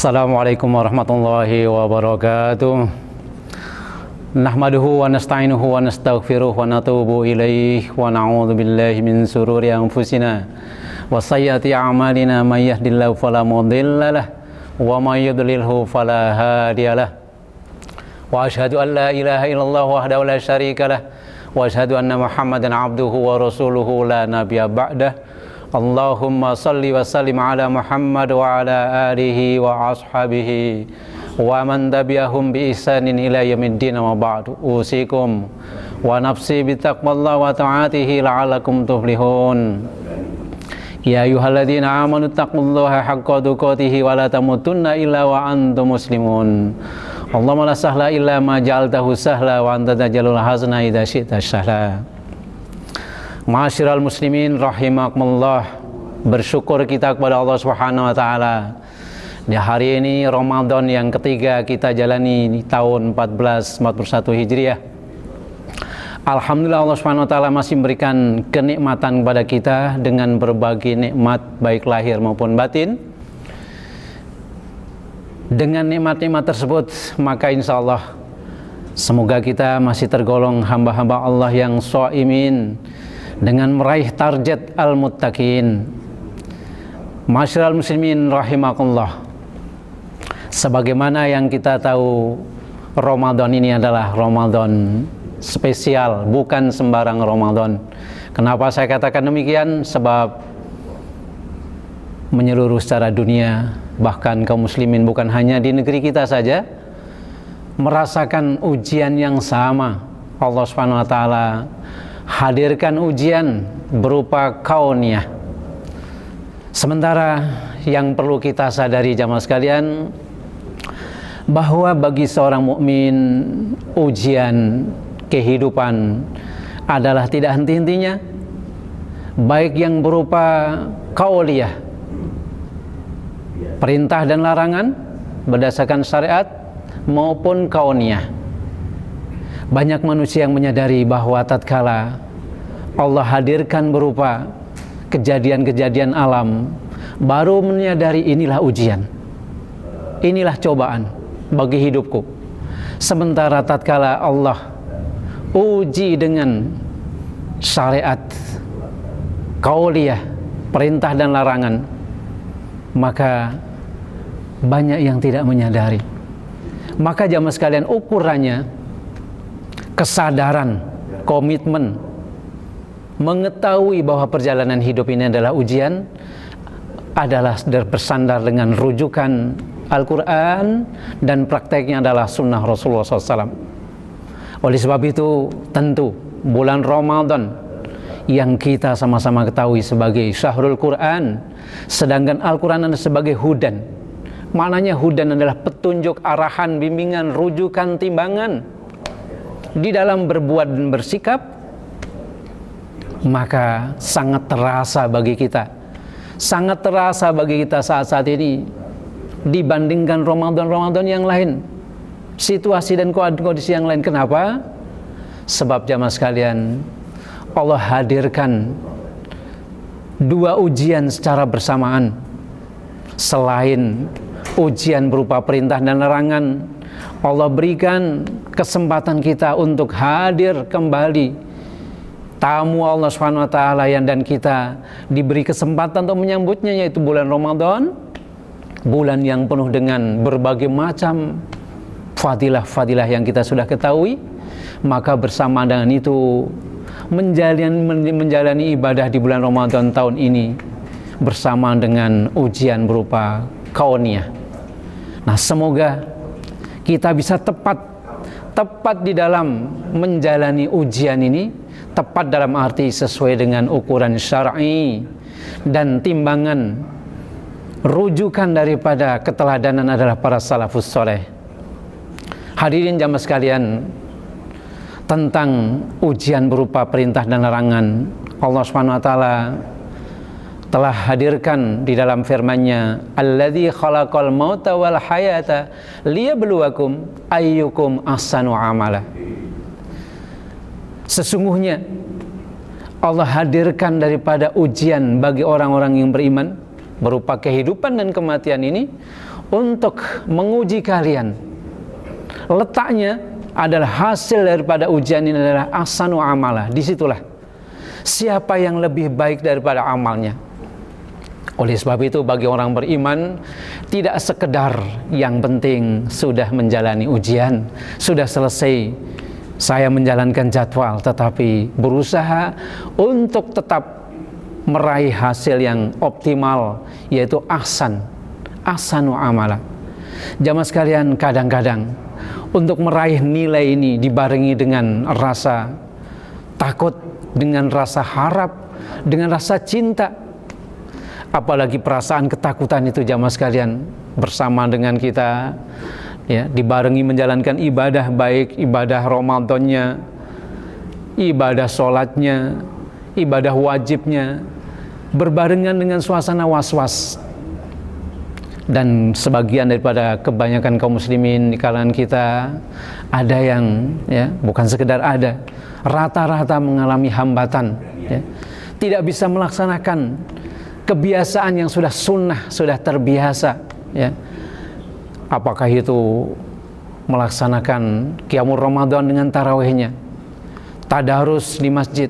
Assalamualaikum warahmatullahi wabarakatuh. Nahmaduhu wa nasta'inuhu wa nastaghfiruh wa natubu ilaih wa na'udzu billahi min sururi anfusina wa sayyiati a'malina may yahdihillahu fala mudhillalah wa may yudlilhu fala hadiyalah. Wa asyhadu an la ilaha illallah wahdahu la syarikalah wa asyhadu anna Muhammadan abduhu wa rasuluhu la nabiyya ba'dah. Allahumma salli wa sallim ala Muhammad wa ala alihi wa ashabihi wa man tabi'ahum bi ihsanin ila yaumiddin wa ba'du. Usikum wa nafsi bi taqwallahi wa ta'atihi la'allakum tuflihun. Ya ayyuhalladzina amanu taqullaha haqqa tuqatih wa la tamutunna illa wa antum muslimun. Allahumma la sahla illa ma ja'altahu sahla wa anta taj'alul hazna idza syi'ta sahla. Ma'asyiral muslimin rahimakumullah, bersyukur kita kepada Allah Subhanahu wa taala. Di hari ini Ramadan yang ketiga kita jalani di tahun 1441 Hijriah. Alhamdulillah Allah Subhanahu wa taala masih memberikan kenikmatan kepada kita dengan berbagai nikmat baik lahir maupun batin. Dengan nikmat-nikmat tersebut maka insyaallah semoga kita masih tergolong hamba-hamba Allah yang shaimin dengan meraih target al-muttaqin. Masyarul muslimin rahimakumullah, sebagaimana yang kita tahu, Ramadan ini adalah Ramadan spesial, bukan sembarang Ramadan. Kenapa saya katakan demikian? Sebab menyeluruh secara dunia, bahkan kaum muslimin bukan hanya di negeri kita saja merasakan ujian yang sama. Allah Subhanahu wa taala hadirkan ujian berupa kauniyah. Sementara yang perlu kita sadari jamaah sekalian, bahwa bagi seorang mukmin ujian kehidupan adalah tidak henti-hentinya, baik yang berupa kauliyah, perintah dan larangan berdasarkan syariat, maupun kauniyah. Banyak manusia yang menyadari bahwa tatkala Allah hadirkan berupa kejadian-kejadian alam, baru menyadari inilah ujian, inilah cobaan bagi hidupku. Sementara tatkala Allah uji dengan syariat, kauliyah, perintah dan larangan, maka banyak yang tidak menyadari. Maka jamaah sekalian, ukurannya kesadaran, komitmen, mengetahui bahwa perjalanan hidup ini adalah ujian, adalah bersandar dengan rujukan Al-Quran dan prakteknya adalah sunnah Rasulullah SAW. Oleh sebab itu, tentu bulan Ramadan yang kita sama-sama ketahui sebagai Syahrul Quran, sedangkan Al-Quran adalah sebagai hudan. Maknanya hudan adalah petunjuk, arahan, bimbingan, rujukan, timbangan di dalam berbuat dan bersikap. Maka sangat terasa bagi kita, sangat terasa bagi kita saat-saat ini dibandingkan Ramadan-Ramadan yang lain, situasi dan kondisi yang lain. Kenapa? Sebab jamaah sekalian, Allah hadirkan dua ujian secara bersamaan. Selain ujian berupa perintah dan larangan, Allah berikan kesempatan kita untuk hadir kembali, tamu Allah Subhanahu wa taala, dan kita diberi kesempatan untuk menyambutnya, yaitu bulan Ramadan, bulan yang penuh dengan berbagai macam fadilah-fadilah yang kita sudah ketahui. Maka bersama dengan itu menjalani ibadah di bulan Ramadan tahun ini bersama dengan ujian berupa kauniyah. Nah, semoga kita bisa tepat di dalam menjalani ujian ini, tepat dalam arti sesuai dengan ukuran syar'i dan timbangan rujukan daripada keteladanan adalah para salafus soleh. Hadirin jamaah sekalian, tentang ujian berupa perintah dan larangan, Allah Subhanahu wa taala telah hadirkan di dalam firman-Nya, alladzi khalaqal mauta wal hayata liyabluwakum ayyukum ahsanu amala. Sesungguhnya Allah hadirkan daripada ujian bagi orang-orang yang beriman berupa kehidupan dan kematian ini untuk menguji kalian. Letaknya adalah hasil daripada ujian ini adalah ahsanu amala. Disitulah siapa yang lebih baik daripada amalnya. Oleh sebab itu bagi orang beriman tidak sekedar yang penting sudah menjalani ujian, sudah selesai saya menjalankan jadwal, tetapi berusaha untuk tetap meraih hasil yang optimal, yaitu ahsanu amala. Jamaah sekalian, kadang-kadang untuk meraih nilai ini dibarengi dengan rasa takut, dengan rasa harap, dengan rasa cinta. Apalagi perasaan ketakutan itu jamaah sekalian bersama dengan kita ya, dibarengi menjalankan ibadah, baik ibadah Ramadannya, ibadah sholatnya, ibadah wajibnya, berbarengan dengan suasana was-was. Dan sebagian daripada kebanyakan kaum muslimin di kalangan kita ada yang ya, bukan sekedar ada, rata-rata mengalami hambatan ya, tidak bisa melaksanakan kebiasaan yang sudah sunnah, sudah terbiasa ya. Apakah itu melaksanakan qiyamul Ramadan dengan tarawihnya, tadarus di masjid,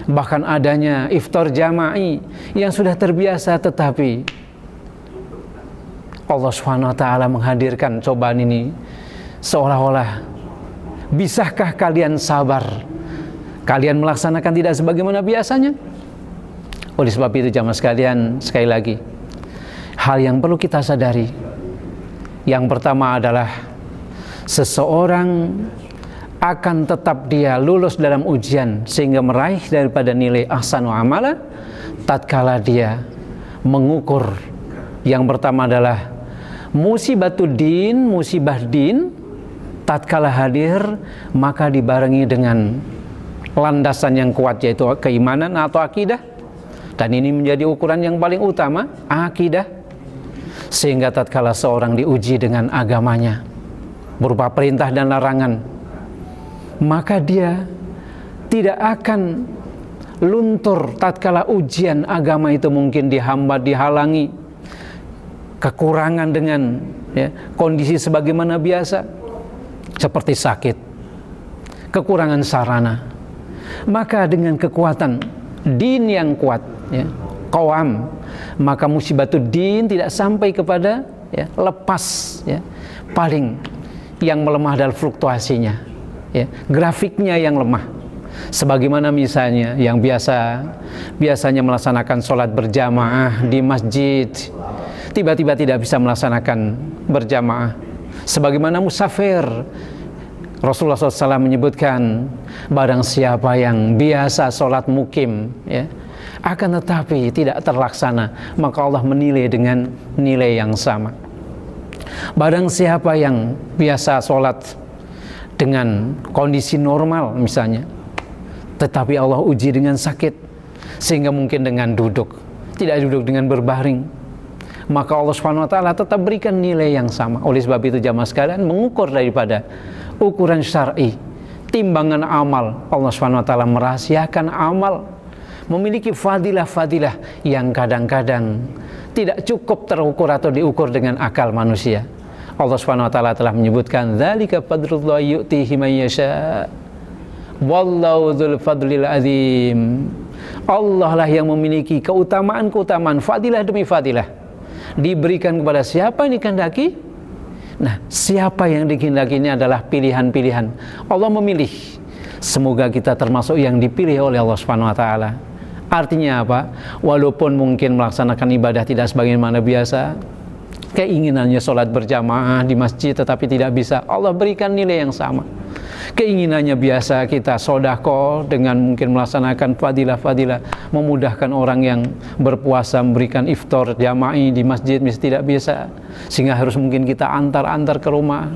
bahkan adanya iftar jama'i yang sudah terbiasa, tetapi Allah Subhanahu wa taala menghadirkan cobaan ini seolah-olah, bisakah kalian sabar? Kalian melaksanakan tidak sebagaimana biasanya? Oleh sebab itu jamaah sekalian, sekali lagi hal yang perlu kita sadari, yang pertama adalah seseorang akan tetap dia lulus dalam ujian sehingga meraih daripada nilai ahsanu amala tatkala dia mengukur. Yang pertama adalah musibah din tatkala hadir maka dibarengi dengan landasan yang kuat, yaitu keimanan atau akidah. Dan ini menjadi ukuran yang paling utama, akidah. Sehingga tatkala seorang diuji dengan agamanya berupa perintah dan larangan, maka dia tidak akan luntur tatkala ujian agama itu mungkin dihambat, dihalangi, kekurangan dengan ya, kondisi sebagaimana biasa, seperti sakit, kekurangan sarana. Maka dengan kekuatan din yang kuat ya, qawam, maka musibatud din tidak sampai kepada ya, lepas ya, paling yang melemah adalah fluktuasinya ya, grafiknya yang lemah. Sebagaimana misalnya yang biasanya melaksanakan sholat berjamaah di masjid, tiba-tiba tidak bisa melaksanakan berjamaah. Sebagaimana musafir, Rasulullah SAW menyebutkan barang siapa yang biasa sholat mukim ya, akan tetapi tidak terlaksana, maka Allah menilai dengan nilai yang sama. Barang siapa yang biasa sholat dengan kondisi normal misalnya, tetapi Allah uji dengan sakit sehingga mungkin dengan duduk, tidak duduk dengan berbaring, maka Allah Subhanahu wa taala tetap berikan nilai yang sama. Oleh sebab itu jamaah sekalian, mengukur daripada ukuran syar'i, timbangan amal, Allah Subhanahu wa taala merahasiakan amal memiliki fadilah-fadilah yang kadang-kadang tidak cukup terukur atau diukur dengan akal manusia. Allah Subhanahu wa taala telah menyebutkan dzalika fadlullahi yu'tihi man yasha wallahu dzul fadlil azim. Allah lah yang memiliki keutamaan-keutamaan, fadilah demi fadilah, diberikan kepada siapa yang dikehendaki. Nah, siapa yang dikehendaki ini adalah pilihan-pilihan. Allah memilih. Semoga kita termasuk yang dipilih oleh Allah Subhanahu wa taala. Artinya apa? Walaupun mungkin melaksanakan ibadah tidak sebagaimana biasa, keinginannya sholat berjamaah di masjid tetapi tidak bisa, Allah berikan nilai yang sama. Keinginannya biasa kita sodako dengan mungkin melaksanakan fadilah-fadilah, memudahkan orang yang berpuasa memberikan iftar jama'i di masjid tidak bisa, sehingga harus mungkin kita antar-antar ke rumah,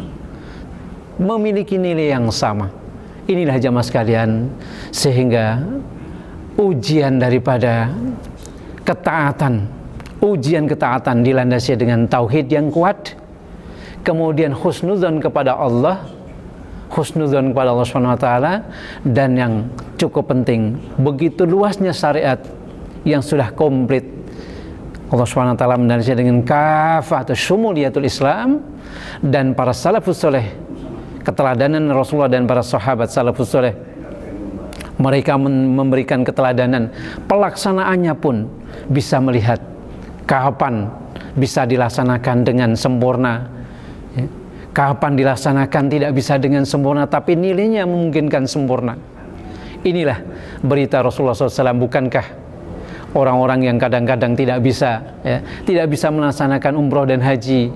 memiliki nilai yang sama. Inilah jamaah sekalian, sehingga ujian daripada ketaatan, ujian ketaatan dilandasi dengan tauhid yang kuat, kemudian husnudzon kepada Allah, husnudzon kepada Allah Subhanahu wa taala, dan yang cukup penting, begitu luasnya syariat yang sudah komplit Allah SWT menarisnya dengan kafah atau syumuliyatul Islam, dan para salafus soleh, keteladanan Rasulullah dan para sahabat salafus soleh, mereka memberikan keteladanan, pelaksanaannya pun bisa melihat kapan bisa dilaksanakan dengan sempurna, kapan dilaksanakan tidak bisa dengan sempurna, tapi nilainya memungkinkan sempurna. Inilah berita Rasulullah SAW. Bukankah orang-orang yang kadang-kadang tidak bisa melaksanakan umroh dan haji,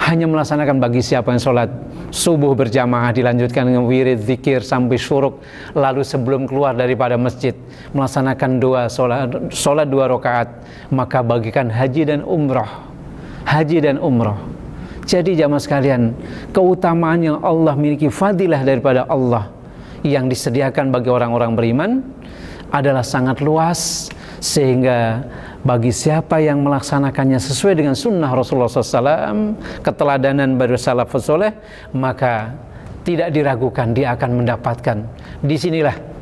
hanya melaksanakan bagi siapa yang sholat subuh berjamaah dilanjutkan dengan wirid zikir sampai syuruk, lalu sebelum keluar daripada masjid melaksanakan sholat 2 rakaat, maka bagikan haji dan umroh. Jadi jamaah sekalian, keutamaan yang Allah miliki, fadilah daripada Allah yang disediakan bagi orang-orang beriman adalah sangat luas, sehingga bagi siapa yang melaksanakannya sesuai dengan sunnah Rasulullah SAW, keteladanan dari salafus soleh, maka tidak diragukan dia akan mendapatkan. Disinilah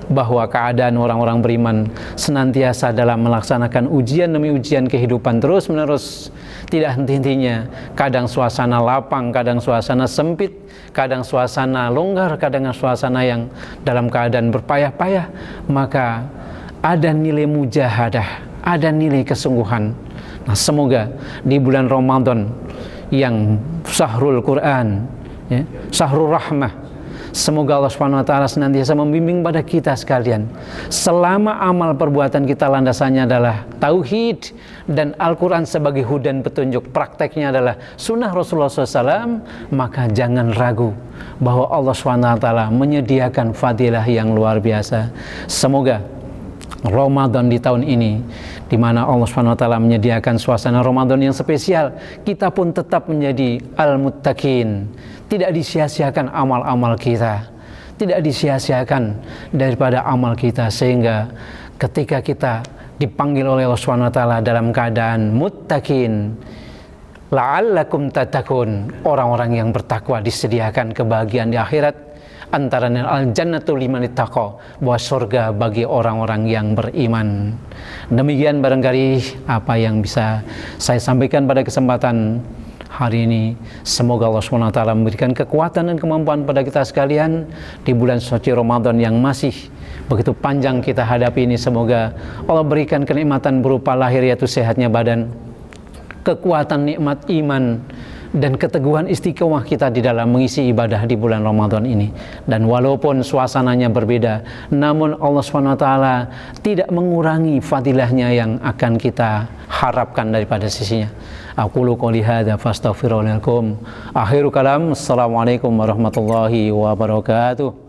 bahwa keadaan orang-orang beriman senantiasa dalam melaksanakan ujian demi ujian kehidupan terus menerus, tidak henti-hentinya. Kadang suasana lapang, kadang suasana sempit, kadang suasana longgar, kadang suasana yang dalam keadaan berpayah-payah, maka ada nilai mujahadah, ada nilai kesungguhan. Nah, semoga di bulan Ramadan yang syahrul Quran, syahrul rahmah, semoga Allah SWT senantiasa membimbing pada kita sekalian. Selama amal perbuatan kita landasannya adalah tauhid dan Al-Quran sebagai hudan petunjuk, prakteknya adalah sunnah Rasulullah SAW, maka jangan ragu bahwa Allah SWT menyediakan fadilah yang luar biasa. Semoga Ramadan di tahun ini, di mana Allah SWT menyediakan suasana Ramadan yang spesial, kita pun tetap menjadi al-muttaqin. Tidak disia-siakan amal-amal kita, tidak disia-siakan daripada amal kita, sehingga ketika kita dipanggil oleh Allah SWT dalam keadaan muttaqin, la'allakum tattaqun, orang-orang yang bertakwa disediakan kebahagiaan di akhirat, antara al-jannatu liman ittaqa, bahwa surga bagi orang-orang yang beriman. Demikian barangkali apa yang bisa saya sampaikan pada kesempatan hari ini. Semoga Allah SWT memberikan kekuatan dan kemampuan pada kita sekalian di bulan suci Ramadan yang masih begitu panjang kita hadapi ini. Semoga Allah berikan kenikmatan berupa lahir, yaitu sehatnya badan, kekuatan nikmat iman, dan keteguhan istiqomah kita di dalam mengisi ibadah di bulan Ramadan ini. Dan walaupun suasananya berbeda, namun Allah SWT tidak mengurangi fadilahnya yang akan kita harapkan daripada sisinya. Aqulu qouli hadza fastaghfirullaha lakum. Akhiru kalam, assalamualaikum warahmatullahi wabarakatuh.